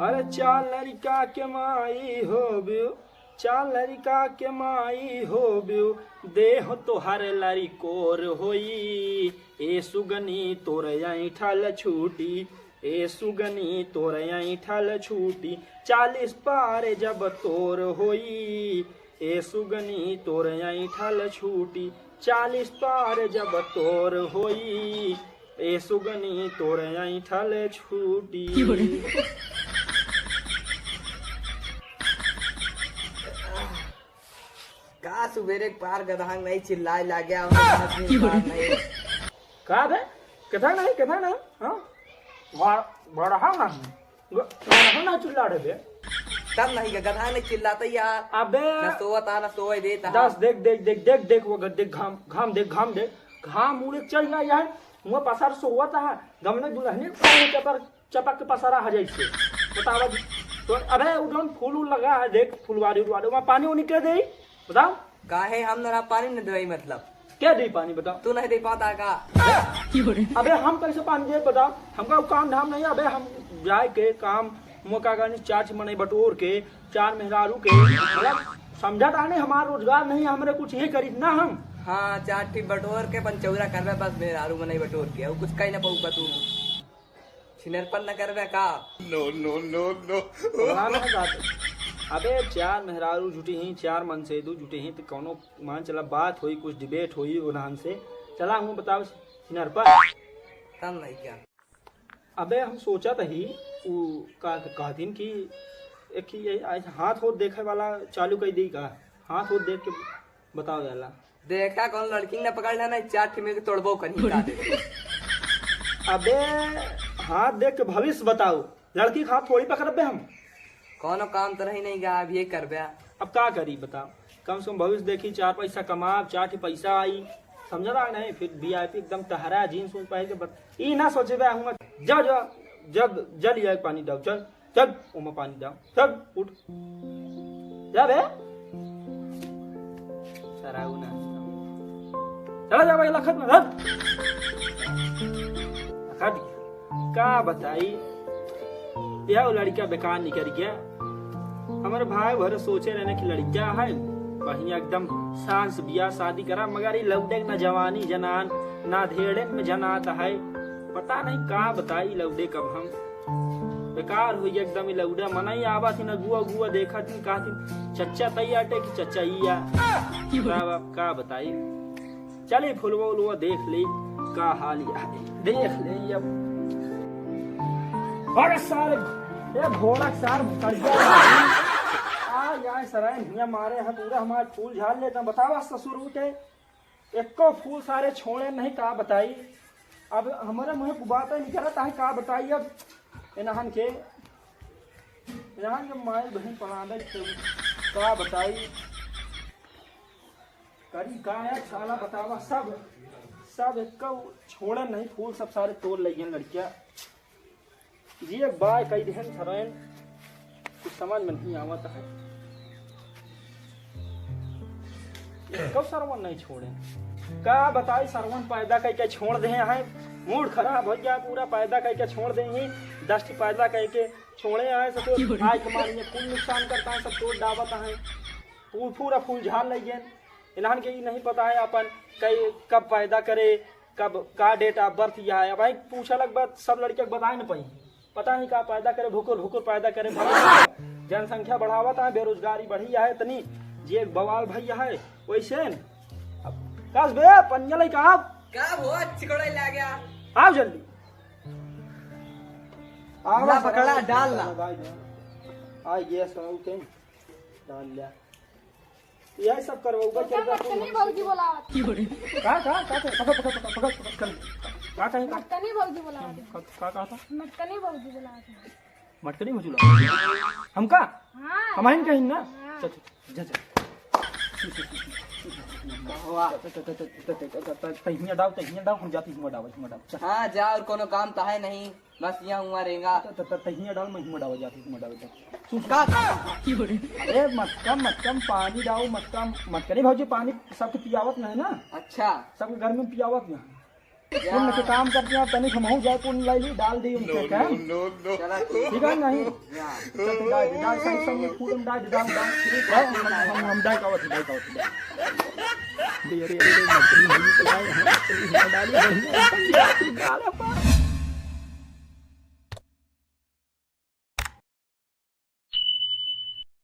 अरे चाल लड़का के माई हो बियो, चाल लड़का के माई हो बियो, देह तोहर लड़कोर होई। ए सुगनी तोर ऐठल छूटी, ए सुगनी तोर ऐठल छूटी, 40 पार जब तोर होई। ए सुगनी तोर ऐठल छूटी, 40 पार जब तोर होई। ए सुगनी तोर ऐठल छूटी। का सुबेरे पार गधांग नहीं चिल्लाए ला गया का बे कथा नहीं हाँ बड़ा ना ना चिल्ला रहे बे तब नहीं गधा नहीं चिल्लाता यार। अबे न सोता न सोए देता। दस देख देख देख देख देख वो देख घाम देख घाम मुड़े चढ़ गया यार। मुँह पसार सोवता है गमने दुल्हने चपक के पसारा आ जाए बतावा तो। अबे उधर फूल लगा है देख फुलवारी वहाँ पानी वो निकले दे बताओ। काहे हम ना पानी न दे मतलब क्या दे पानी बताओ। तू नहीं दे पाता का। अबे हम कैसे पानी दे बताओ। हमका काम धाम नहीं। अबे हम जाए के काम मौका गानी चार मने बटोर के 4 मेहरारू के मतलब समझा नहीं। हमारा रोजगार नहीं हमरे कुछ ही करी ना हम। हाँ 4 ठी बटोर के पंचौरा करवे बस मेहरारू में नहीं बटोर के और कुछ कहीं ना पाऊगा तू छिनरपन न करवे का। नो नो नो नो अबे 4 मेहरारू जुटी ही 4 मन से दू जुटे ही तो कौनो मान चला बात हुई कुछ डिबेट हुई उन्हान से चला हूँ बताओ छिनरपन तब नहीं क्या। अबे हम सोचा था ही कहतीन की एक ही हाथ होत देखे वाला चालू कर दी का। हाथ होत देख के बताओ जाला देखा कौन लड़की ने पकड़ लेना 4 ठी में तोड़बो कहीं का दे। अबे हाथ देख के भविष्य बताओ। लड़की का हाथ थोड़ी पकड़बे हम। कोनो काम तो नहीं गया अब ये कर बया। अब क्या करी बताओ। कम से कम भविष्य देखी 4 पैसा कमा 4 ठी पैसा आई समझ रहा नहीं। फिर VIP एकदम तहरा जीन्स उन्स पहन के ई ना सोचे हूँ जा जा जग जल या पानी डाल चल चल ओमा पानी डाल चल उठ जा बे सराऊ ना चला जा भाई लखत में लखत का बताई यह लड़का बेकार निकल गया। हमारे भाई भर सोचे रहने की लड़कियां है बढ़िया एकदम सांस बिया शादी करा मगर ये लौटे न जवानी जनान ना धेड़े में जनाता है। पता नहीं का बताई लौडे कब हम बेकार हुई एकदम ही लौडा मना ही आवा थी न गुआ गुआ देखा थी कहा थी चच्चा तई आटे की चच्चा ही का बताई। चले फुलवा उलवा देख ले का हाल देख ले अब और सारे ये घोड़ा सार आ यार सराय हिया मारे हैं पूरा हमारे फूल झाड़ लेते हैं। बतावा ससुर उठे एको फूल सारे छोड़े नहीं का बताई। अब हमारे मुँह बात नहीं करता है का बताई। अब इन्हान के माई बहन पढ़ा दे का बताई करी का है साला बतावा। सब एक छोड़े नहीं फूल सब सारे तोड़ लगे लड़कियां जी। एक बार कई दिन सरायन कुछ समझ में नहीं आवता है। कब सरवन नहीं छोड़े का बताई। सरवन पैदा करके छोड़ दे हैं मूड खराब हो गया पूरा पैदा करके छोड़ दे ही 10 पैदा करके छोड़े हैं सब आज हमारे फूल नुकसान करता है सब तोड़ डावता है पूरा फूल झाड़ लगे। इन्हान के नहीं पता है अपन कई कब पैदा करे कब का डेट ऑफ बर्थ यह है। भाई पूछा लग बात सब लड़के बताए न पाई पता नहीं का पैदा करे भुकुर पैदा करे। जनसंख्या बढ़ावा था बेरोजगारी बढ़ी है इतनी जे बवाल भैया है वैसे कस बे पंजल का बहुत चिकड़ा ला गया। आओ जल्दी आवा पकड़ा डाल ला आ ये सुनो के डाल लिया यही सब करवाऊंगा। चल जा मटकनी भौजी बोलावत का कहीं मटकनी भौजी बोलावत का था मटकनी भौजी बोलावत मटकनी भुजुला हमका हां हमाइन कहीं ना चल जा तहिया डाव हम जाती हिमा डाव। हाँ जा और कोनो काम तो है नहीं बस यहाँ हुआ रहेगा। तहिया डाल मैं हिमा डाव जाती हिमा डाव का अरे मटकम पानी डाओ मटकनी भाजी पानी सबके पियावत नहीं ना। अच्छा सबके घर में पियावत नहीं पुण्य के काम करते हैं तनिक हमहू जाए पुण्य लाई ली डाल दी उनके क्या चला ठीक है नहीं या चल डाल सही संग में फूल डाल हम डाल का दे रे मछली नहीं डाली